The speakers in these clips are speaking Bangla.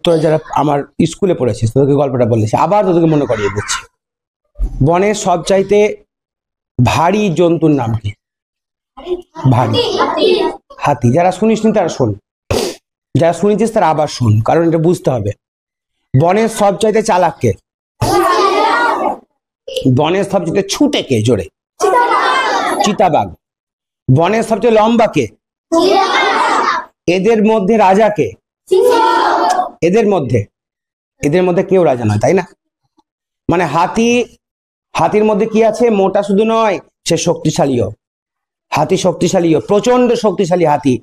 তোরা যারা আমার স্কুলে পড়েছিস তোদেরকে গল্পটা বলেছি, আবার তোদেরকে মনে করিয়ে দিচ্ছি। বনের সবচাইতে ভারী জন্তুর নাম কি? ভারী হাতি। যারা শুনিসনি তারা শোন, যারা শুনেছিস তারা আবার শোন, কারণ এটা বুঝতে হবে। বনের সবচাইতে চালাক কে? বনের সবচাইতে ছুটে কে জোরে? চিতাবাঘ। বনের সবচেয়ে লম্বা কে? এদের মধ্যে রাজা কে? এদের মধ্যে কেউ রাজা নয়, তাই না? মানে হাতির মধ্যে কি আছে? মোটা শুধু নয়, সে শক্তিশালীও। হাতি শক্তিশালীও, প্রচন্ড শক্তিশালী হাতি।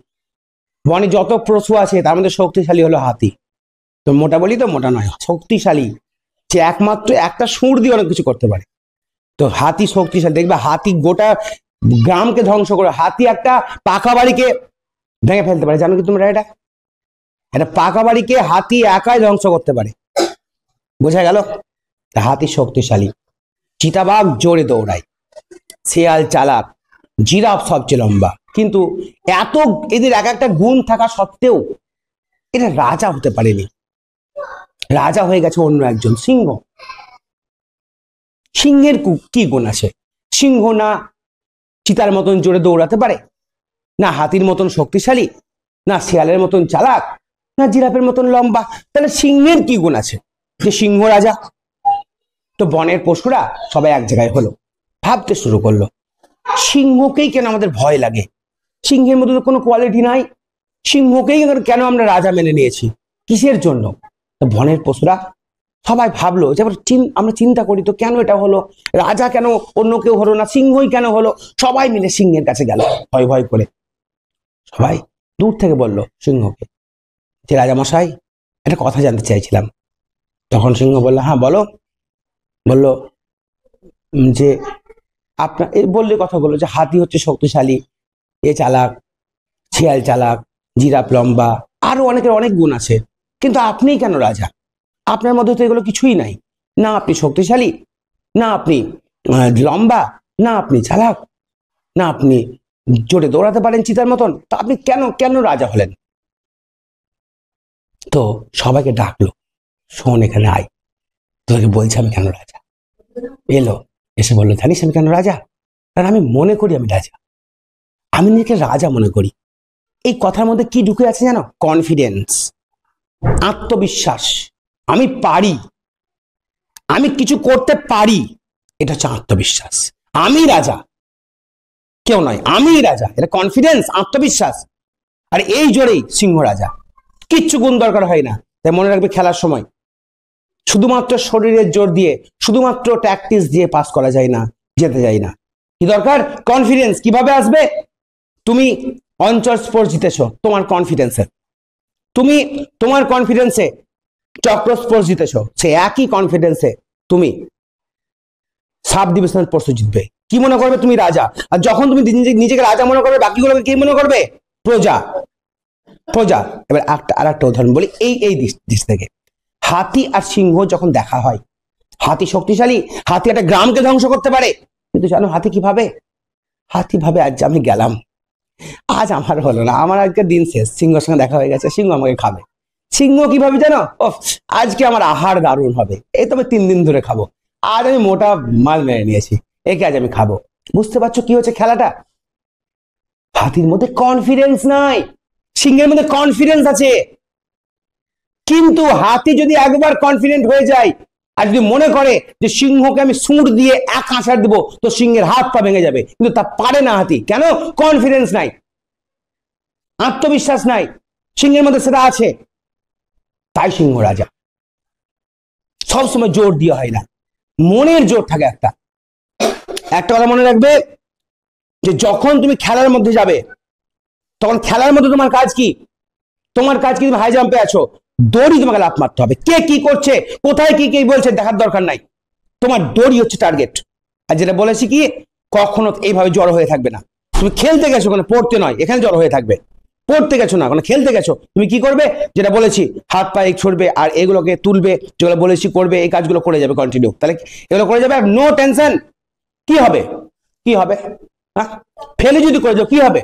বনে যত পশু আছে তার মধ্যে শক্তিশালী হলো হাতি। তো মোটা বলি তো, মোটা নয়, শক্তিশালী। সে একমাত্র একটা সুর দিয়ে অনেক কিছু করতে পারে। তো হাতি শক্তিশালী। দেখবে হাতি গোটা গ্রামকে ধ্বংস করে। হাতি একটা পাকা বাড়িকে ভেঙে ফেলতে পারে, জানো কি তোমরা? এটা পাকা বাড়িকে হাতি একাই ধ্বংস করতে পারে। বোঝা গেল? হাতি শক্তিশালী। চিতাবাঘ জোরে দৌড়ায়, শিয়াল চালাক, জিরাফ সবচেয়ে লম্বা। কিন্তু এত এদের এক একটা গুণ থাকা সত্ত্বেও এটা রাজা হতে পারেনি। রাজা হয়ে গেছে অন্য একজন, সিংহ। সিংহের কি গুণ আছে? সিংহ না চিতার মতন জোরে দৌড়াতে পারে, না হাতির মতন শক্তিশালী, না শিয়ালের মতন চালাক, না জিরাফের মতন লম্বা। তাহলে সিংহের কি গুণ আছে যে সিংহ রাজা? তো বনের পশুরা সবাই এক জায়গায় হলো, ভাবতে শুরু করলো, সিংহকেই কেন আমাদের ভয় লাগে? সিংহের মধ্যে তো কোনো কোয়ালিটি নাই, সিংহকেই কেন আমরা রাজা মেনে নিয়েছি? কিসের জন্য? তো বনের পশুরা সবাই ভাবলো যে আমরা চিন্তা করি তো কেন এটা হলো, রাজা কেন অন্য কেউ হলো না, সিংহই কেন হলো? সবাই মিলে সিংহের কাছে গেল ভয় ভয় করে। সবাই দূর থেকে বলল সিংহকে যে রাজা মশাই, একটা কথা জানতে চাইছিলাম। তখন সিংহ বলল, হ্যাঁ বলো। বলল যে আপনার বললে কথাগুলো যে হাতি হচ্ছে শক্তিশালী, এ চালাক, শিয়াল চালাক, জিরাফ লম্বা, আরো অনেকের অনেক গুণ আছে, কিন্তু আপনিই কেন রাজা? আপনার মধ্যে তো এগুলো কিছুই নাই। না আপনি শক্তিশালী, না আপনি লম্বা, না আপনি চালাক, না আপনি জোরে দৌড়াতে পারেন চিতার মতন, তো আপনি কেন রাজা হলেন? তো সবাইকে ডাকলো, শোন এখানে আয়, তোকে বলছি আমি কেন রাজা। এলো, এসে বললো, জানিস আমি কেন রাজা? কারণ আমি মনে করি আমি রাজা, আমি নিজেকে রাজা মনে করি। এই কথার মধ্যে কি ঢুকে আছে জানো? কনফিডেন্স, আত্মবিশ্বাস। আমি পারি, আমি কিছু করতে পারি, এটা হচ্ছে আত্মবিশ্বাস। আমি রাজা, কেউ নয়, আমি রাজা। এটা কনফিডেন্স, আত্মবিশ্বাস। আর এই জোরেই সিংহ রাজা। কিচ্ছু গুণ দরকার হয় না। তাই মনে রাখবে, খেলার সময় শুধুমাত্র শরীরের জোর দিয়ে, শুধুমাত্র প্র্যাকটিস দিয়ে পাস করা যায় না, যেতে যায় না। কি দরকার? কনফিডেন্স। কিভাবে আসবে? তুমি অঞ্চল স্পোর্টস জিতেছো তোমার কনফিডেন্সে, তুমি তোমার কনফিডেন্সে চক্র স্পোর্টস জিতেছো, সে একই কনফিডেন্সে তুমি সাব ডিভিশনাল স্পোর্টস জিতবে। কি মনে করবে? তুমি রাজা। আর যখন তুমি নিজেকে রাজা মনে করবে, বাকিগুলোকে কি মনে করবে? প্রজা। এবার আর একটা উদাহরণ বলি এই দিক থেকে। হাতি আর সিংহ যখন দেখা হয়, হাতি শক্তিশালী, হাতি একটা গ্রামকে ধ্বংস করতে পারে, কিন্তু জানো হাতি কি ভাবে? হাতি ভাবে, আজ আমি গেলাম, আজ আমার হলো না, আমার আজকে দিন শেষ, সিংহের সঙ্গে দেখা হয়ে গেছে, সিংহ আমাকে খাবে। সিংহ কিভাবে জানো? আজকে আমার আহার দারুণ হবে, এই তবে 3 দিন ধরে খাবো, আজ আমি মোটা মাল মেরে নিয়েছি, একে আজ আমি খাবো। বুঝতে পারছো কি হচ্ছে খেলাটা? হাতির মধ্যে কনফিডেন্স নাই, সিংহের মধ্যে কনফিডেন্স আছে। কিন্তু হাতি যদি একবার কনফিডেন্ট হয়ে যায় আর যদি মনে করে যে সিংহকে আমি সুঁড় দিয়ে এক আছাড় দেবো, তো সিংহের হাত পা ভেঙে যাবে। কিন্তু তা পারে না হাতি। কেন? কনফিডেন্স নাই, আত্মবিশ্বাস নাই। সিংহের মধ্যে সেটা আছে, তাই সিংহ রাজা। সবসময় জোর দিয়ে হয় না, মনের জোর থাকে একটা কথা মনে রাখবে, যে যখন তুমি খেলার মধ্যে যাবে, তখন খেলার মধ্যে তোমার কাজ কি? তোমার কাজ কি? তুমি হাই জাম্পে আছো, দড়ি তোমাকে লাফ মারতে হবে। কে কি করছে, কোথায় কি কে বলছে দেখার দরকার নাই, তোমার দড়ি হচ্ছে টার্গেট। আর যেটা বলেছি কি, কখনো এইভাবে জড়ো হয়ে থাকবে না। তুমি খেলতে গেছো, কোনো পড়তে নয়, এখানে জড়ো হয়ে থাকবে। পড়তে গেছো না, কোনো খেলতে গেছো, তুমি কি করবে? যেটা বলেছি, হাত পায়ে ছড়বে আর এগুলোকে তুলবে, যেগুলো বলেছি করবে, এই কাজগুলো করে যাবে কন্টিনিউ। তাহলে এগুলো করে যাবে, নো টেনশন। কি হবে? হ্যাঁ, ফেলে যদি করে যাও কি হবে?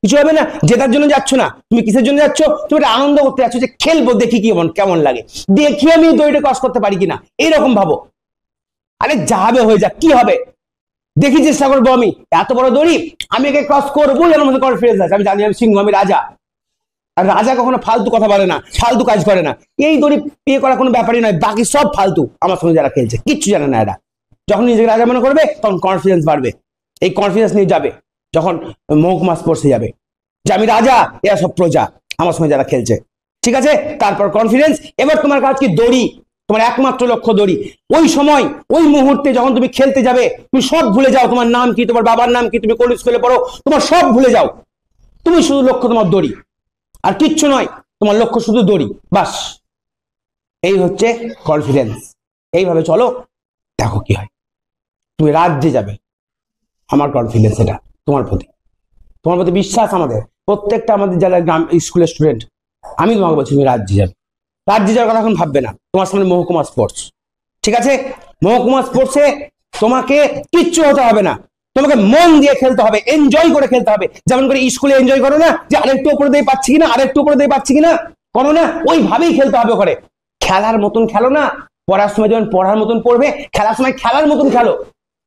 কিছু হবে না। জেতার জন্য যাচ্ছ না, তুমি কিসের জন্য যাচ্ছ? তুমি একটা আনন্দ করতে যাচ্ছ যে খেলবো, দেখি কি কেমন লাগে, দেখি আমি দড়িটা ক্রস করতে পারি কিনা, এইরকম ভাবো। আরে যাবে হয়ে যাক, কি হবে, দেখি চেষ্টা করবো। আমি এত বড় দড়ি, আমি একে ক্রস করবো, এর মধ্যে কনফিডেন্স আছে, আমি জানি আমি সিংহ, আমি রাজা। আর রাজা কখনো ফালতু কথা বলে না, ফালতু কাজ করে না। এই দড়ি বিয়ে করা কোনো ব্যাপারই নয়, বাকি সব ফালতু। আমার সঙ্গে যারা খেলছে কিচ্ছু জানে না এরা। যখন নিজেকে রাজা মনে করবে তখন কনফিডেন্স বাড়বে। এই কনফিডেন্স নিয়ে যাবে যখন মহকুমা স্পোর্টসে যাবে, যে আমি রাজা, এরা সব প্রজা আমার সঙ্গে যারা খেলছে। ঠিক আছে, তারপর কনফিডেন্স। এবার তোমার কাজ কি? দড়ি, তোমার একমাত্র লক্ষ্য দড়ি। ওই সময়, ওই মুহূর্তে যখন তুমি খেলতে যাবে, তুমি সব ভুলে যাও, তোমার নাম কি, তোমার বাবার নাম কি, তুমি কোন স্কুলে পড়ো, তোমার সব ভুলে যাও। তুমি শুধু লক্ষ্য তোমার দড়ি, আর কিচ্ছু নয়, তোমার লক্ষ্য শুধু দড়ি, বাস। এই হচ্ছে কনফিডেন্স। এইভাবে চলো, দেখো কি হয়। তুমি রাজ্যে যাবে, আমার কনফিডেন্স এটা তোমার প্রতি, তোমার প্রতি বিশ্বাস আমাদের প্রত্যেকটা, আমাদের যারা গ্রাম স্কুলের স্টুডেন্ট। আমি তোমাকে বলছি তুমি রাজ্যে যাবে। রাজ্যে যাওয়ার কথা এখন ভাববে না, তোমার সামনে মহকুমা স্পোর্টস। ঠিক আছে, মহকুমা স্পোর্টসে তোমাকে কিচ্ছু হতে হবে না, তোমাকে মন দিয়ে খেলতে হবে, এনজয় করে খেলতে হবে। যেমন করে স্কুলে এনজয় করো না, যে আরেকটু উপরে দিয়ে পাচ্ছি কিনা, আরেকটু উপরে দিয়ে পাচ্ছি কিনা, করো না, ওইভাবেই খেলতে হবে। ওখানে খেলার মতন খেলো না, পড়ার সময় যেমন পড়ার মতন পড়বে, খেলার সময় খেলার মতন খেলো।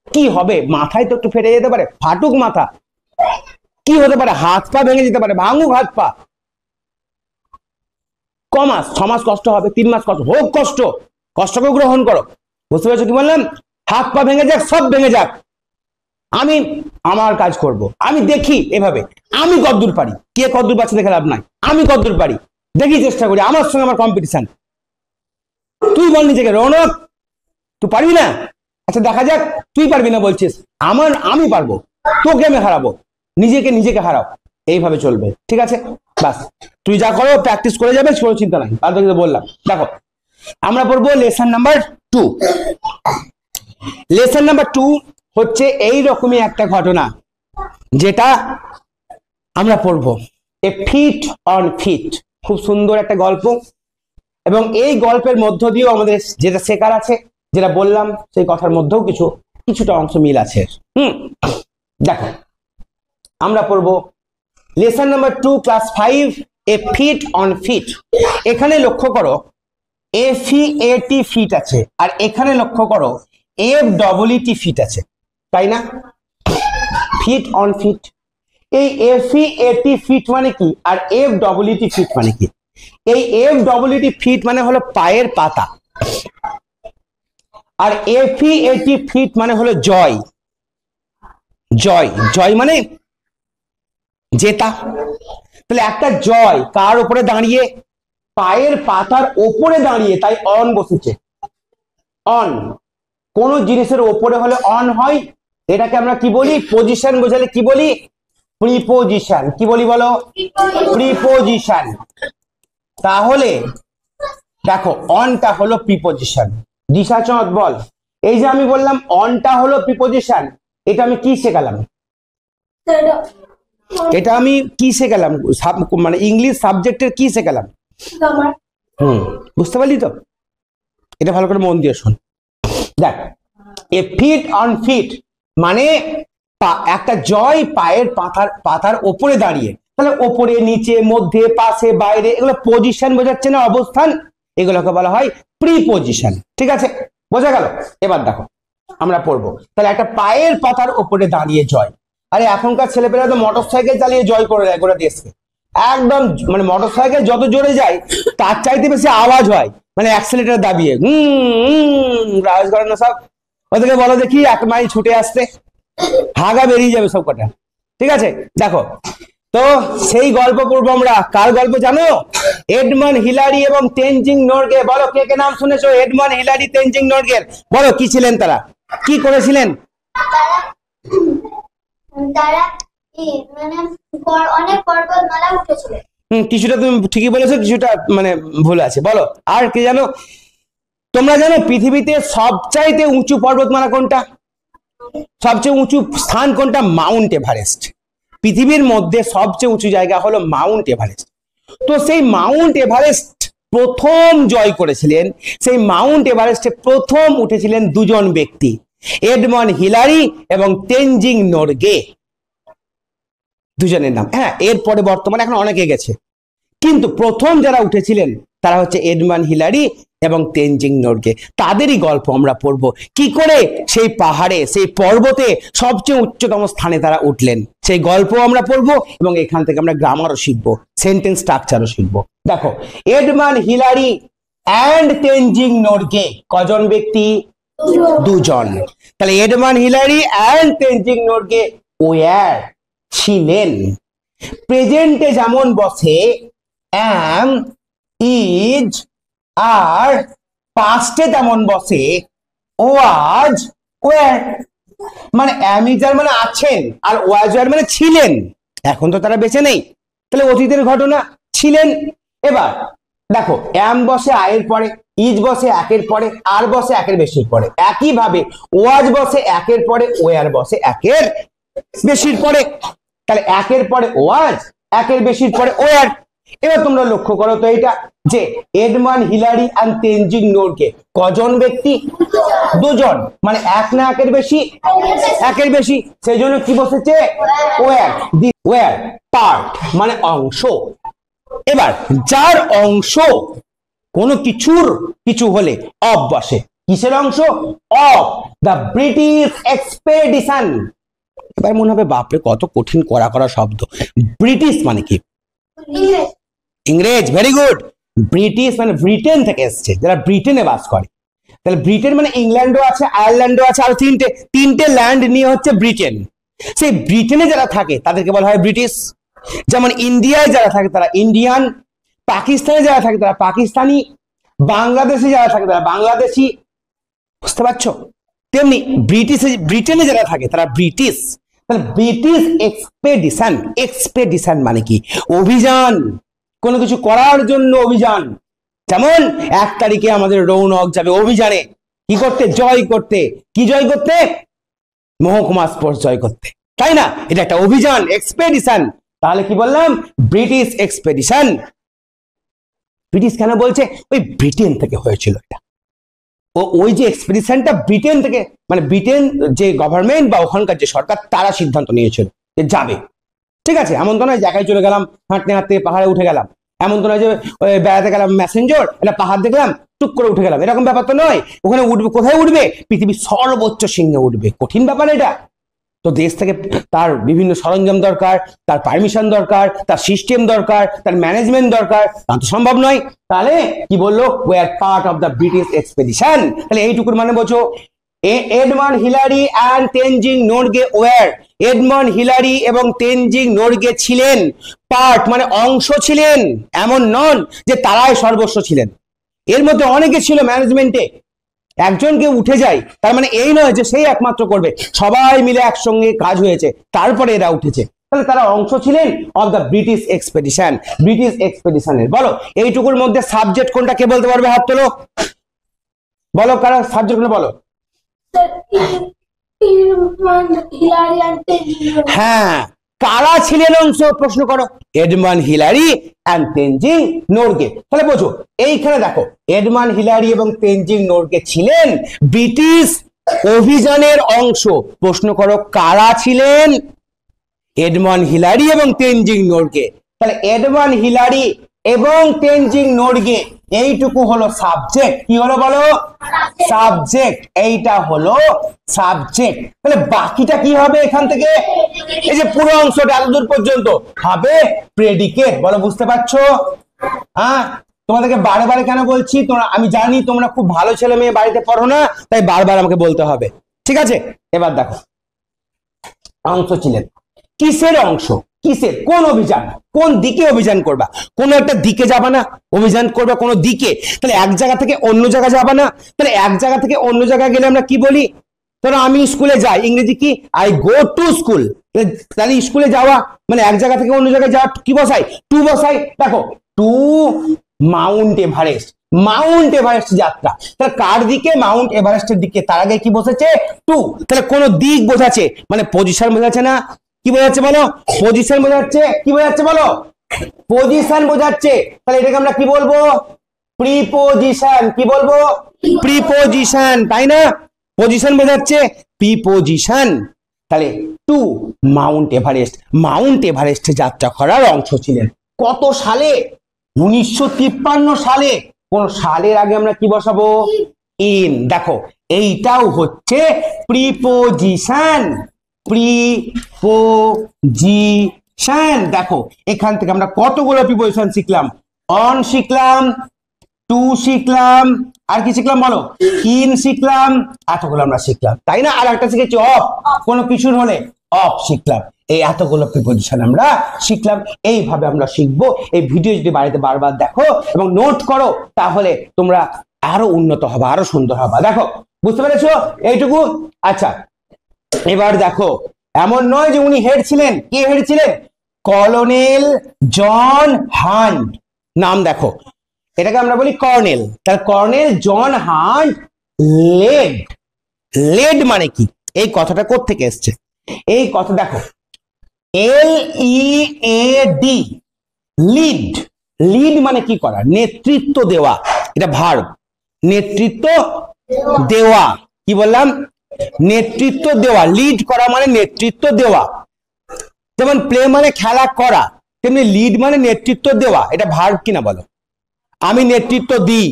কি হবে? মাথায় তো একটু ফেটে যেতে পারে, ফাটুক মাথা, কি হতে পারে, হাত পা ভেঙে যেতে পারে, ভাঙুক হাত পা। কমাস 6 মাস কষ্ট হবে, 3 মাস কষ্ট হোক, কষ্টকে গ্রহণ করো। বুঝতে পেরেছো কি বললাম? হাত পা ভেঙে যাক, সব ভেঙে যাক, আমি আমার কাজ করব। আমি দেখি এভাবে আমি কতদূর পারি, কে কতদূর পাচ্ছে দেখে লাভ নাই, আমি কতদূর পারি দেখি, চেষ্টা করি। আমার সঙ্গে আমার কম্পিটিশন। তুই বল নিজেকে, রৌনক তুই পারবি না? আচ্ছা দেখা যাক, তুই পারবি না বলছিস, আমি পারবো, তোকে আমি হারাবো, নিজেকে হারাও। এইভাবে চলবে, ঠিক আছে? বাস, তুই যা করো প্র্যাকটিস করে যাবে, কোনো চিন্তা নাই। আর বললাম, দেখো আমরা পড়বো লেসন নাম্বার 2। লেসন নাম্বার 2 হচ্ছে এই রকমই একটা ঘটনা, যেটা আমরা পড়বো, এ ফিট অন ফিট। খুব সুন্দর একটা গল্প, এবং এই গল্পের মধ্য দিয়েও আমাদের যেটা শেখার আছে, যেটা বললাম সেই কথার মধ্যেও কিছুটা অংশ মিল আছে। দেখো আমরা পড়বো lesson number 2 class 5, a feat on feet. এখানে লক্ষ্য করো FEAT ফিট আছে, আর এখানে লক্ষ্য করো FEET ফিট আছে, তাই না? Feat on feet. এই FEAT ফিট মানে কি, আর FEET ফিট মানে কি? এই FEET ফিট মানে হলো পায়ের পাতা, আর FEAT ফিট মানে হলো জয়। জয় মানে জেতা। তাহলে একটা জয় কার উপরে দাঁড়িয়ে? পায়ের পাতার ওপরে দাঁড়িয়ে, তাই অন বসেছে। অন, কোন জিনিসের ওপরে হলে অন হয়, এটাকে আমরা কি বলি? পজিশন বোঝালে কি বলি? প্রিপোজিশন। কি বলি বলো? প্রিপোজিশন। তাহলে দেখো অনটা হলো প্রিপোজিশন। দিশাচঁদ বল, এই যে আমি বললাম অনটা হলো প্রিপোজিশন, এটা আমি কি শেখালাম? এটা আমি কি শেখালাম? মানে ইংলিশ সাবজেক্টের কি শেখালাম? বুঝতে পারলি তো? এটা ভালো করে মন দিয়ে শোন। দেখ, এ ফিট অন ফিট মানে একটা জয় পায়ের পাতার ওপরে দাঁড়িয়ে। তাহলে ওপরে, নিচে, মধ্যে, পাশে, বাইরে, এগুলো পজিশন বোঝাচ্ছে না, অবস্থান। এগুলোকে বলা হয় প্রিপোজিশন। ঠিক আছে, বোঝা গেল? এবার দেখো আমরা পড়বো, তাহলে একটা পায়ের পাতার ওপরে দাঁড়িয়ে জয়। আরে এখনকার ছেলেপেলেরা তো মোটর সাইকেল চালিয়ে জয় করে দেয় গোটা দেশকে। একদম মানে মোটর সাইকেল যত জোরে যায় তার চাইতে বেশি আওয়াজ হয়, মানে অ্যাক্সিলারেটর দাবিয়ে আওয়াজ করে না সব। ওদেরকে বলো দেখি 1 মাইল ছুটে আসতে, হাগা বেরিয়ে যাবে সব কটা। ঠিক আছে, দেখো তো সেই গল্প পড়বো আমরা। কার গল্প জানো? এডমন্ড হিলারি এবং তেনজিং নরগে। বলো কে কে নাম শুনেছো? এডমন্ড হিলারি, তেনজিং নরগের। বলো কি ছিলেন তারা, কি করেছিলেন? তারা মানে অনেক পর্বতমালা উঠেছিলেন। কিছুটা তুমি ঠিকই বলেছো, কিছুটা মানে ভুল আছে। বলো আর কি জানো? তোমরা জানো পৃথিবীতে সবচাইতে উঁচু পর্বতমালা কোনটা? সবচেয়ে উঁচু স্থান কোনটা? Mount Everest. পৃথিবীর মধ্যে সবচেয়ে উঁচু জায়গা হলো মাউন্ট এভারেস্ট। তো সেই মাউন্ট এভারেস্ট প্রথম জয় করেছিলেন, সেই মাউন্ট এভারেস্টে প্রথম উঠেছিলেন দুজন ব্যক্তি, এডমন্ড হিলারি এবং তেনজিং নরগে। দুজনের নাম। হ্যাঁ, এরপরে বর্তমানে এখন অনেকে গেছে, কিন্তু প্রথম যারা উঠেছিলেন তারা হচ্ছে এডমান্ড হিলারি এবং তেনজিং নোরগে। তাদেরই গল্প আমরা পড়বো, কি করে সেই পাহাড়ে, সেই পর্বতে সবচেয়ে উচ্চতম স্থানে তারা উঠলেন, সেই গল্প আমরা পড়বো। এবং এখান থেকে আমরা গ্রামারও শিখবো, সেন্টেন্স স্ট্রাকচারও শিখবো। দেখো, Edmund Hillary and Tenzing Norgay কজন ব্যক্তি? দুজন। তাহলে Edmund Hillary and Tenzing Norgay were ছিলেন। প্রেজেন্টে যেমন বসে am, is, আর পাস্টে তেমন বসে was, were। মানে am is আর মানে আছেন, আর was were মানে ছিলেন। এখন তো তারা বেঁচে নেই, তাহলে অতীতের ঘটনা, ছিলেন। এবার দেখো, am বসে আয়ের পরে, is বসে একের পরে, আর বসে একের বেশির পরে। একইভাবে was বসে একের পরে, were বসে একের বেশির পরে। তাহলে একের পরে was, একের বেশির পরে were। এবার তোমরা লক্ষ্য করো তো এটা, যে Edmund Hillary and Tenzing Norgay কজন ব্যক্তি? দুজন। মানে এক না একের বেশি? একের বেশি। সেই জন্য কি বসেছে? ওয়ার। ওয়ার পার্ট মানে অংশ। এবার যার অংশ কোনো কিছুর কিছু হলে অফ বসে। কিসের অংশ? Of the British expedition. এবার মনে হবে বাপরে কত কঠিন করা করা শব্দ। ব্রিটিশ মানে কি? ইংরেজ। Very good. ব্রিটিশ মানে ব্রিটেন থেকে এসছে, যারা ব্রিটেনে বাস করে। তাহলে ব্রিটেন মানে ইংল্যান্ডও আছে, আয়ারল্যান্ডও আছে, আর তিনটে ল্যান্ড নিয়ে হচ্ছে ব্রিটেন। সেই ব্রিটেনে যারা থাকে তাদেরকে বলা হয় ব্রিটিশ। যেমন ইন্ডিয়ায় যারা থাকে তারা ইন্ডিয়ান, পাকিস্তানে যারা থাকে তারা পাকিস্তানি, বাংলাদেশে যারা থাকে তারা বাংলাদেশি। বুঝতে পারছো? তেমনি ব্রিটেনে যারা থাকে তারা ব্রিটিশ। তাহলে ব্রিটিশ এক্সপেডিশন। এক্সপেডিশন মানে কি? অভিযান, কোনো কিছু করার জন্য অভিযান। যেমন 1 তারিখে আমাদের রৌনক যাবে অভিযানে, কি করতে? জয় করতে। কি জয় করতে? মহকুমা স্পোর্টস জয় করতে, তাই না? এটা একটা অভিযান, এক্সপেডিশন। তাহলে কি বললাম? British expedition. ব্রিটিশ কেন বলছে? ওই ব্রিটেন থেকে হয়েছিল এটা। ওই যে এক্সপেডিশনটা ব্রিটেন থেকে, মানে ব্রিটেন যে গভর্নমেন্ট বা ওখানকার যে সরকার তারা সিদ্ধান্ত নিয়েছিল যে যাবে। ঠিক আছে, এমন তো নয় জায়গায় চলে গেলাম, হাঁটতে হাঁটতে পাহাড়ে উঠে গেলাম। এমন তো নয় যে বেড়াতে গেলাম ম্যাসেঞ্জর, একটা পাহাড় দেখলাম টুক করে উঠে গেলাম, এরকম ব্যাপার তো নয়। ওখানে উঠবে, কোথায় উঠবে? পৃথিবীর সর্বোচ্চ শৃঙ্গে উঠবে। কঠিন ব্যাপার এটা। তো দেশ থেকে তার বিভিন্ন সরঞ্জাম দরকার, তার পারমিশন দরকার, তার সিস্টেম দরকার, তার ম্যানেজমেন্ট দরকার, তা তো সম্ভব নয়। তাহলে কি বললো? We are part of the British expedition. তাহলে এইটুকুর মানে বোঝো, Edmund Hillary and Tenzing Norgay were. Edmund Hillary এবং তেনজিং নোরগে ছিলেন পার্ট মানে অংশ ছিলেন, এমন নন যে তারাই সর্বস্ব ছিলেন। এর মধ্যে অনেকে ছিল ম্যানেজমেন্টে। একজনকে উঠে যায় তার মানে এই নয় যে সেই একমাত্র করবে, সবাই মিলে একসঙ্গে কাজ হয়েছে তারপরে এরা উঠেছে। তাহলে তারা অংশ ছিলেন of the British expedition. British এক্সপেডিশনের বলো এইটুকুর মধ্যে সাবজেক্ট কোনটা? কে বলতে পারবে? হাত তোলো, বলো কারা সাবজেক্ট কোনটা বলো। হ্যাঁ, কারা ছিলেন অংশ? প্রশ্ন করো। Edmund Hillary and Tenzing Norgay. তাহলে বোঝো, এইখানে দেখো এডমান্ড হিলারি এবং তেনজিং নোরগে ছিলেন ব্রিটিশ অভিযানের অংশ। প্রশ্ন করো কারা ছিলেন? এডমান্ড হিলারি এবং তেনজিং নোরগে। তাহলে এডমান্ড হিলারি এবং তেনজিং নোরগে এইটুকু হলো সাবজেক্ট। কি হলো বলো? সাবজেক্ট। এইটা হলো সাবজেক্ট। তাহলে বাকিটা কি হবে এখান থেকে? এই যে পুরো অংশটা এতদূর পর্যন্ত হবে প্রেডিকেট। বলো, বুঝতে পারছো? হ্যাঁ, তোমাদেরকে বারে বারে কেন বলছি? তোমরা, আমি জানি তোমরা খুব ভালো ছেলে মেয়ে, বাড়িতে পড়ো না, তাই বারবার আমাকে বলতে হবে। ঠিক আছে, এবার দেখো, অংশ ছিলেন। কিসের অংশ? কিসের? কোন অভিযান? কোন দিকে অভিযান করবা? কোন একটা দিকে যাবা না, অভিযান করবা কোন দিকে। তাহলে এক জায়গা থেকে অন্য জায়গা যাবা না। তাহলে এক জায়গা থেকে অন্য জায়গায় গেলে আমরা কি বলি? ধরো আমি স্কুলে যাই, ইংরেজি কি? I go to school. তাহলে স্কুলে যাওয়া মানে এক জায়গা থেকে অন্য জায়গায় যাওয়া, কি বসাই? টু বসাই। দেখো, to Mount Everest. Mount Everest যাত্রা। তাহলে কার দিকে? মাউন্ট এভারেস্টের দিকে। তার আগে কি বসেছে? টু। তাহলে কোন দিক বোঝাচ্ছে, মানে পজিশন বোঝাচ্ছে না? কি বোঝাচ্ছে বলো? পজিশন বোঝাচ্ছে। কি বোঝাচ্ছে বলো? পজিশন বোঝাচ্ছে। তাহলে এটাকে আমরা কি বলবো? প্রিপোজিশন। কি বলবো? প্রিপোজিশন, তাই না? পজিশন বোঝাচ্ছে, প্রিপোজিশন। তাহলে টু মাউন্ট এভারেস্ট। মাউন্ট এভারেস্টে যাত্রা করার অংশ ছিলেন। কত সালে? 1953 সালে। কোন সালের আগে আমরা কি বসাবো? ইন। দেখো এইটাও হচ্ছে প্রিপোজিশন। প্রিপোজিশন। দেখো এখান থেকে আমরা কতগুলো প্রিপোজিশন শিখলাম। অন শিখলাম, টু শিখলাম, আর কি শিখলাম বলো? ইন শিখলাম, এতগুলো আমরা শিখলাম, তাই না? আর একটা শিখেছি অফ, কোনো কিছুর হলে অফ শিখলাম। এই এতগুলো প্রিপোজিশন আমরা শিখলাম। এইভাবে আমরা শিখবো। এই ভিডিও যদি বাড়িতে বারবার দেখো এবং নোট করো তাহলে তোমরা আরো উন্নত হবে, আরো সুন্দর হবে। দেখো বুঝতে পেরেছো এইটুকু? আচ্ছা এবার দেখো, এমন নয় যে উনি হেড ছিলেন। কে হেড ছিলেন? কলোনেল জন হান্ট। নাম দেখো, এটাকে আমরা বলি কর্নেল। তার colonel John hunt lead. Lead মানে কি? এই কথাটা কোত্থেকে এসছে? এই কথা দেখো, LEAD, লিড। লিড মানে কি করা? নেতৃত্ব দেওয়া। এটা ভার্ব। নেতৃত্ব দেওয়া। কি বললাম? নেতৃত্ব দেওয়া। লিড করা মানে নেতৃত্ব দেওয়া। যেমন প্লে মানে খেলা করা, তেমনি লিড মানে নেতৃত্ব দেওয়া। এটা ভার্ব কিনা বলো? আমি নেতৃত্ব দিই,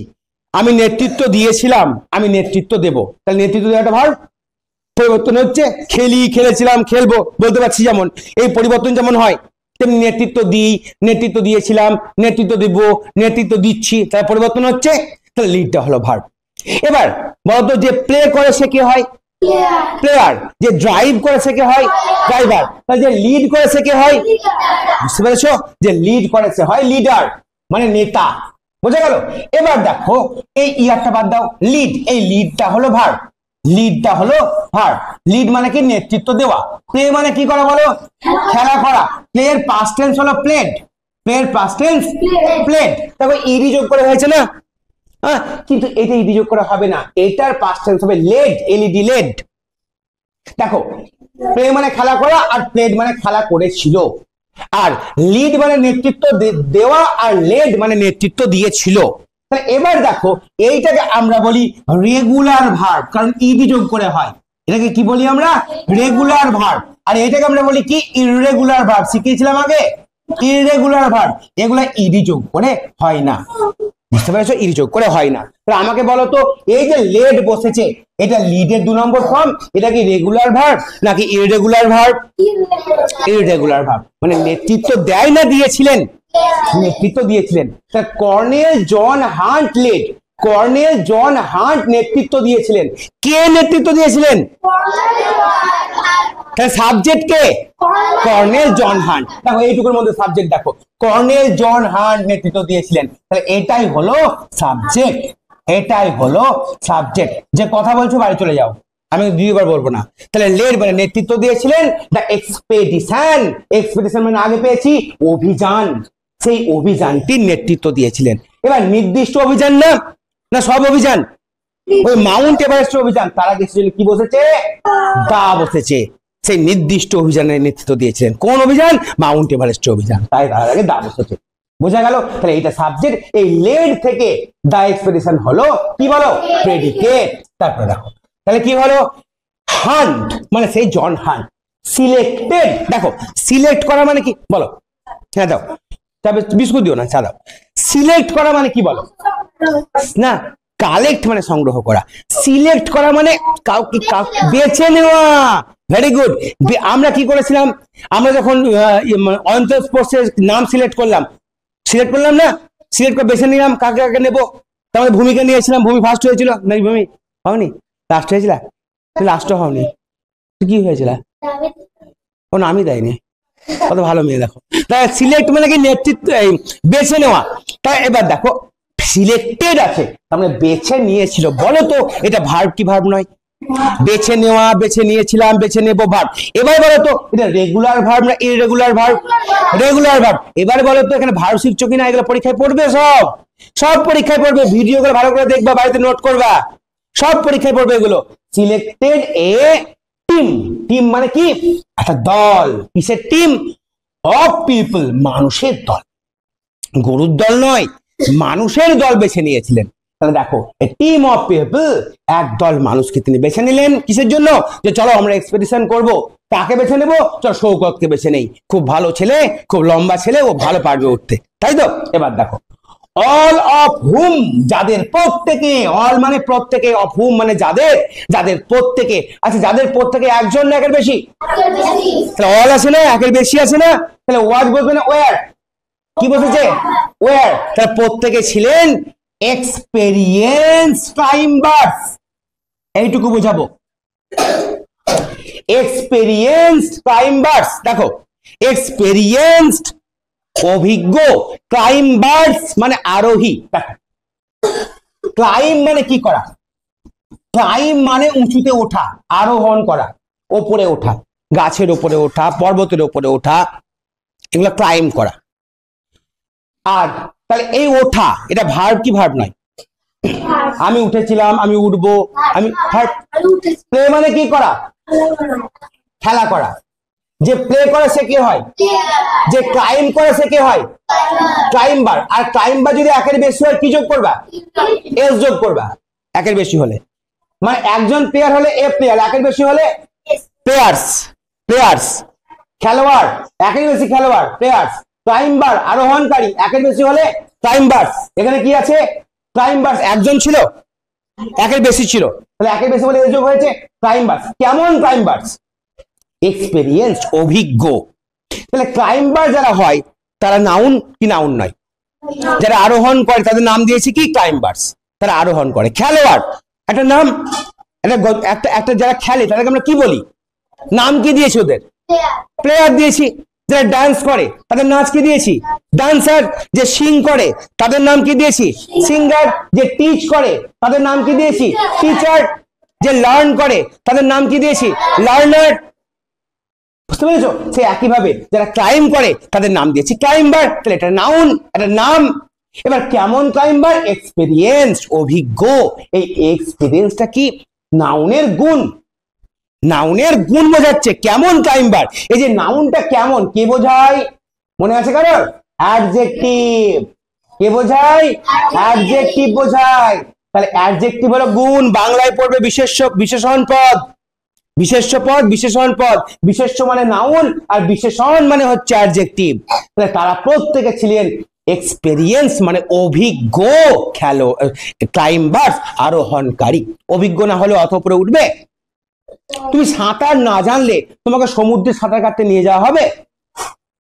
আমি নেতৃত্ব দিয়েছিলাম, আমি নেতৃত্ব দেব। তাহলে নেতৃত্ব দেওয়াটা ভার্ব। পরিবর্তন হচ্ছে, খেলি, খেলেছিলাম, খেলবো বলতে পারছি। যেমন এই পরিবর্তন যেমন হয় তেমনি নেতৃত্ব দিই, নেতৃত্ব দিয়েছিলাম, নেতৃত্ব দেব, নেতৃত্ব দিচ্ছি, তার পরিবর্তন হচ্ছে। তাহলে লিডটা হলো ভার্ব। এবার বলতো যে প্লে করে সে কি হয়? প্লেয়ার। যে ড্রাইভ করে সে কে হয়? ড্রাইভার। তাহলে যে লিড করে সে কে হয়? বুঝতে পেরেছো? যে লিড করে সে হয় লিডার, মানে নেতা। বোঝা গেল? এবার দেখো এই ইয়ারটা বাদ দাও, লিড। এই লিডটা হলো ভার্ব। লিডটা হলো ভার্ব। লিড মানে কি? নেতৃত্ব দেওয়া। প্লে মানে কি করা বলো? খেলা করা। প্লে এর পাস্ট টেন্স হলো প্লেড। প্লে এর পাস্ট টেন্স প্লেড। দেখো ইডি যোগ করে হয়েছে না? হ্যাঁ, কিন্তু এটা ইডি যোগ করা হবে না, এটার পাস্ট টেন্স হবে লেড। LED, led. দেখো প্লে মানে খেলা করা আর প্লেড মানে খেলা করেছিল। আর লিড মানে নেতৃত্ব দেওয়া আর লেড মানে নেতৃত্ব দিয়েছিল। তাহলে এবার দেখো এইটাকে আমরা বলি রেগুলার ভার্ব, কারণ ইডি যোগ করে হয়। এটাকে কি বলি আমরা? Regular verb. আর এটাকে আমরা বলি কি? Irregular verb. শিখিয়েছিলাম আগে ইররেগুলার ভার্ব। এগুলা ইডি যোগ করে হয় না। বুঝতে পেরেছো? ইডি যোগ করে হয় না। তাহলে আমাকে বলো তো, এই যে লেড বসেছে, এটা লিডের 2 নম্বর ফর্ম, এটা কি রেগুলার ভার্ব নাকি ইররেগুলার ভার্ব? Irregular verb. মানে নেতৃত্ব দেয় না দিয়েছিলেন? নেতৃত্ব দিয়েছিলেন। তা colonel John hunt lead. Colonel John hunt নেতৃত্ব দিয়েছিলেন। কে নেতৃত্ব দিয়েছিলেন? তাহলে সাবজেক্ট কে? Colonel John hunt. দেখো এইটুকুর মধ্যে সাবজেক্ট দেখো, কর্নেল জন হান্ট নেতৃত্ব দিয়েছিলেন। তাহলে এটাই হলো সাবজেক্ট। এটাই হলো সাবজেক্ট। যে কথা বলছো বাড়ি চলে যাও, আমি 2বার বলবো না। তাহলে লেড মানে নেতৃত্ব দিয়েছিলেন। The expedition. এক্সপেডিশন মানে আগে পেয়েছি অভিযান। সেই অভিযানটির নেতৃত্ব দিয়েছিলেন। এবার নির্দিষ্ট অভিযান না, না সব অভিযান? ওই মাউন্ট এভারেস্ট অভিযান, তার আগে কি বসেছে? দা বসেছে। সেই নির্দিষ্ট অভিযানের নেতৃত্ব দিয়েছিলেন। কোন অভিযান? মাউন্ট এভারেস্ট অভিযান। তাই তার আগে দা বসেছে। বোঝা গেল? তাহলে এইটা সাবজেক্ট। এই লেড থেকে দা এক্সপেডিশন হলো কি বলো? প্রেডিকেট। তারপরে দেখো তাহলে কি হলো? হান্ট মানে সেই জন হান্ট। সিলেক্টেড। দেখো সিলেক্ট করা মানে কি বলো? হ্যাঁ দাও, তবে বিস্কুট দিও না, চা দাও। সিলেক্ট করা মানে কি বলো? না, কালেক্ট মানে সংগ্রহ করা। সিলেক্ট করা মানে কাউকে বেছে নেওয়া। Very good. আমরা কি করেছিলাম? আমরা যখন অন্তর স্পোর্টসের নাম সিলেক্ট করলাম না? সিলেক্ট করে বেছে নিলাম কাকে কাকে নেবো। তারপরে ভূমিকা নিয়েছিলাম, ভূমি ফার্স্ট হয়েছিল নাকি? ভূমি হওনি, লাস্ট হয়েছিল। লাস্টও হওনি, কি হয়েছিল? ও নামই দেয়নি। কত ভালো মেয়ে দেখো। তাই সিলেক্ট মানে কি? নেতৃত্ব, বেছে নেওয়া। তাই এবার দেখো সিলেক্টেড আছে, তার মানে বেছে নিয়েছিল। বলো তো এটা ভার্ব কি ভার্ব নয়? বেছে নেওয়া, বেছে নিয়েছিলাম, বেছে নেবো ভার্ব। এবার বলো তো এটা রেগুলার ভার্ব না ইররেগুলার ভার্ব? Regular verb. এবার বলো তো এখানে ভার্ব শিখছো কিনা? এগুলো পরীক্ষায় পড়বে, সব পরীক্ষায় পড়বে। ভিডিওগুলো ভালো করে দেখবা, বাড়িতে নোট করবা, সব পরীক্ষায় পড়বে এগুলো। সিলেক্টেড এ টিম। টিম মানে কি? একটা দল। কিসের টিম? অফ পিপল, মানুষের দল। গরুর দল নয়, মানুষের দল বেছে নিয়েছিলেন। তাহলে দেখো টিম অফ পিপল, একদল মানুষকে তিনি বেছে নিলেন। কিসের জন্য? যে চলো আমরা এক্সপেডিশন করব, কাকে বেছে নেবো? চল শৌকতকে বেছে নেই, খুব ভালো ছেলে, খুব লম্বা ছেলে, ও ভালো পারবে উঠতে, তাই তো? এবার দেখো, অল অফ হুম, যাদের প্রত্যেকে, অল মানে প্রত্যেকে, অফ হুম মানে যাদের, যাদের প্রত্যেকে। আচ্ছা, যাদের প্রত্যেকে একজন না একের বেশি? তাহলে অল আছে না, একের বেশি আছে না? তাহলে ওয়াজ বলবে না ওয়ার? কি বসেছে? ওয়ার। তাহলে প্রত্যেকে ছিলেন এক্সপেরিয়েন্স ক্লাইম্বার্স, এইটুকু বোঝাবো। এক্সপেরিয়েন্সড ক্লাইম্বার্স, দেখো এক্সপেরিয়েন্সড অভিজ্ঞ, ক্লাইম্বার্স মানে আরোহী। দেখো, ক্লাইম মানে কি করা? ক্লাইম মানে উঁচুতে ওঠা, আরোহণ করা, ওপরে ওঠা, গাছের ওপরে ওঠা, পর্বতের ওপরে ওঠা, এগুলো ক্লাইম করা। আর তাহলে এই ওঠা, এটা ভার্ব কি ভার্ব নয়? আমি উঠেছিলাম, আমি উঠবো, আমি প্লে মানে কি করা? খেলা করা। যে প্লে করে সে কে হয়? যে ক্লাইম করে সে কে হয়? ক্লাইম্বার। আর ক্লাইম্বার যদি একের বেশি হয় কি যোগ করবা? এস যোগ করবা একের বেশি হলে। মানে একজন প্লেয়ার হলে এ প্লেয়ার, একের বেশি হলে প্লেয়ার্স। প্লেয়ার্স খেলোয়াড়, একের বেশি খেলোয়াড় প্লেয়ার্স। ক্লাইম্বার আরোহণকারী, একের বেশি হলে ক্লাইম্বার্স। এখানে কি আছে? ক্লাইম্বার্স একজন ছিল, একের বেশি ছিল, তাহলে একের বেশি বলে এস যোগ হয়েছে ক্লাইম্বার্স। কেমন ক্লাইম্বার্স? এক্সপেরিয়েন্স, অভিজ্ঞ। তাহলে ক্লাইম্বার যারা হয় তারা নাউন কি নাউন নয়? যারা আরোহণ করে তাদের নাম দিয়েছি কি? ক্লাইম্বার্স, তারা আরোহণ করে। খেলোয়াড় একটা নাম, একটা যারা খেলে তাদেরকে আমরা কি বলি? নাম কি দিয়েছি ওদের? প্লেয়ার দিয়েছি। যারা ডান্স করে তাদের নাচ কি দিয়েছি? ডান্সার। যে সিং করে তাদের নাম কি দিয়েছি? সিঙ্গার। যে টিচ করে তাদের নাম কি দিয়েছি? টিচার। যে লার্ন করে তাদের নাম কি দিয়েছি? লার্নার। বুঝতে পেরেছো? সে একইভাবে যারা ক্লাইম করে তাদের নাম দিয়েছি ক্লাইম্বার। তাহলে এটা নাউন, এটা নাম। এবার কেমন ক্লাইম্বার? এক্সপেরিয়েন্স, অভিজ্ঞ। এই এক্সপেরিয়েন্সটা কি? নাউনের গুণ। নাউনের গুণ বোঝাচ্ছে কেমন ক্লাইম্বার। এই যে নাউনটা কেমন কে বোঝায়? মনে আছে কারোর? অ্যাডজেক্টিভ। কে বোঝায়? অ্যাডজেক্টিভ বোঝায়। তাহলে অ্যাডজেক্টিভ হলো গুণ, বাংলায় পড়বে বিশেষ্য, বিশেষণ পদ। বিশেষ্য পদ, বিশেষণ পদ। বিশেষ্য মানে নাউন আর বিশেষণ মানে হচ্ছে অ্যাডজেক্টিভ। তাহলে তারা প্রত্যেকে ছিলেন এক্সপেরিয়েন্স মানে অভিজ্ঞ ক্লাইম্বার্স, আরোহণকারী। অভিজ্ঞ না হলে অত উপরে উঠবে? তুমি সাঁতার না জানলে তোমাকে সমুদ্রে সাঁতার কাটতে নিয়ে যাওয়া হবে?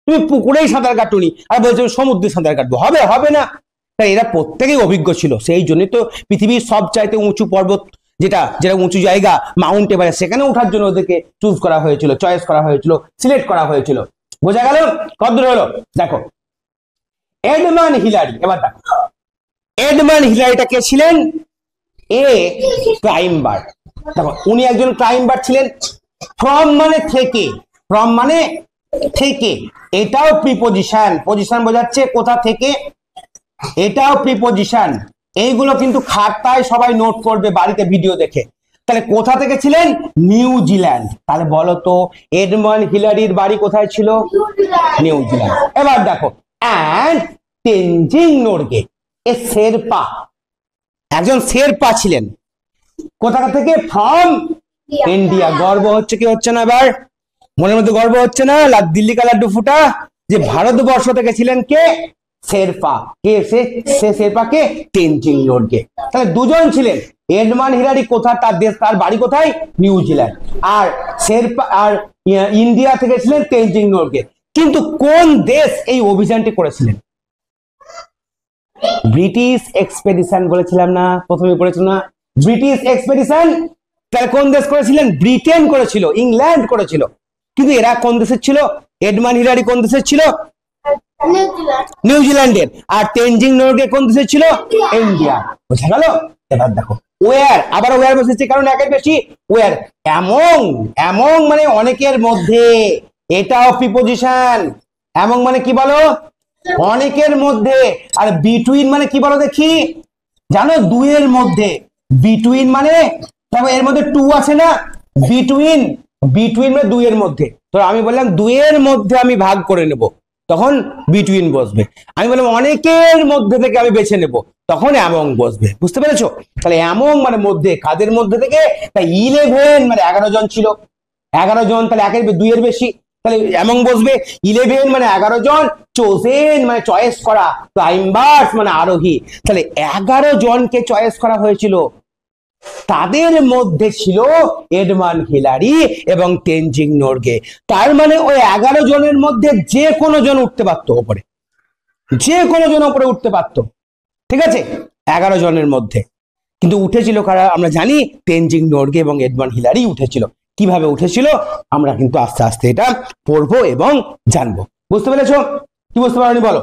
তুমি পুকুরেই সাঁতার কাটুনি আর বলছো সমুদ্রে সাঁতার কাটবো, হবে? হবে না। তাই এরা প্রত্যেকেই অভিজ্ঞ ছিল। সেই জন্যই তো পৃথিবীর সবচাইতে উঁচু পর্বত, যেটা যেটা উঁচু জায়গা, মাউন্ট এভারেস্ট, সেখানে ওঠার জন্য ওদেরকে চুজ করা হয়েছিল, চয়েস করা হয়েছিল, সিলেক্ট করা হয়েছিল। বোঝা গেল? কতদূর হলো? দেখো এডমান্ড হিলারি। এবার দেখো এডমান্ড হিলারিটা কে ছিলেন? এ ক্লাইম্বার। দেখো উনি একজন ক্লাইম্বার ছিলেন। ফ্রম মানে থেকে, ফ্রম মানে থেকে, এটাও প্রিপোজিশন। পজিশন বোঝাচ্ছে কোথা থেকে, এটাও প্রিপোজিশন। এইগুলো কিন্তু খাতায় সবাই নোট করবে বাড়িতে ভিডিও দেখে। তাহলে কোথা থেকে ছিলেন? নিউজিল্যান্ড। তাহলে বলো তো এডমান্ড হিলারির বাড়ি কোথায় ছিল? নিউজিল্যান্ড। এবার দেখো অ্যান্ড তেনজিং নোরগে, এ শেরপা, একজন শেরপা ছিলেন। কোথা থেকে? From India. গর্ব হচ্ছে কি হচ্ছে না? এবার মনের মধ্যে গর্ব হচ্ছে না? দিল্লি কা লাড্ডু ফুটা যে ভারতবর্ষ থেকে ছিলেন কে? শেরপা। কে সে? শেরপা কে? তেনজিং নোরগে। তাহলে দুজন ছিলেন। এডমান্ড হিলারি কোথায়? তার দেশ, তার বাড়ি কোথায়? নিউজিল্যান্ড। আর শেরপা আর ইন্ডিয়া থেকে ছিলেন তেনজিং নোরগে। কিন্তু কোন দেশ এই অভিযানটি করেছিলেন? ব্রিটিশ এক্সপেডিশন বলেছিলাম না, প্রথমে পড়েছিল না? British expedition. তাহলে কোন দেশ করেছিলেন? ব্রিটেন করেছিল, ইংল্যান্ড করেছিল। কিন্তু এরা কোন দেশের ছিল? এডমান্ড হিলারি কোন দেশের ছিল? নিউজিল্যান্ডের। আর তেনজিং নোরগে কোন দেশের ছিল? ইন্ডিয়া। বোঝা গেল? এবার দেখো ওয়ার, আবার ওয়ার বসেছে কারণ একের বেশি। ওয়ার এমং, এমং মানে অনেকের মধ্যে, এটাও প্রিপোজিশন। এমং মানে কি বলো? অনেকের মধ্যে। আর বিটুইন মানে কি বলো দেখি? জানো? দুইয়ের মধ্যে। বিটুইন মানে এর মধ্যে টু আছে না? বিটুইন, বিটুইন মানে দুইয়ের মধ্যে। তো আমি বললাম দুইয়ের মধ্যে আমি ভাগ করে নেব, তখন বিটুইন বসবে। আমি বললাম অনেকের মধ্যে থেকে আমি বেছে নেব, তখন অ্যামং বসবে। বুঝতে পেরেছো? তাহলে অ্যামং মানে মধ্যে, কাদের মধ্যে থেকে? তাই 11 মানে 11 জন ছিল। 11 জন, তাহলে 2 এর বেশি, তাহলে এমন বসবে 11 মানে 11 জন, চোজেন মানে চয়েস করা, ক্লাইম্বার্স মানে আরোহী। তাহলে 11 জনকে চয়েস করা হয়েছিল, তাদের মধ্যে ছিল এডমান্ড হিলারি এবং তেনজিং নোরগে। তার মানে ওই 11 জনের মধ্যে যে কোনো জন উঠতে পারতো ওপরে, যে কোনো জন ওপরে উঠতে পারতো, ঠিক আছে, 11 জনের মধ্যে। কিন্তু উঠেছিল কারা আমরা জানি, তেনজিং নোরগে এবং এডমান্ড হিলারি উঠেছিল। কিভাবে উঠেছিল আমরা কিন্তু আস্তে আস্তে এটা পড়বো এবং জানবো। বুঝতে পেরেছো? কি বুঝতে পারোনি বলো?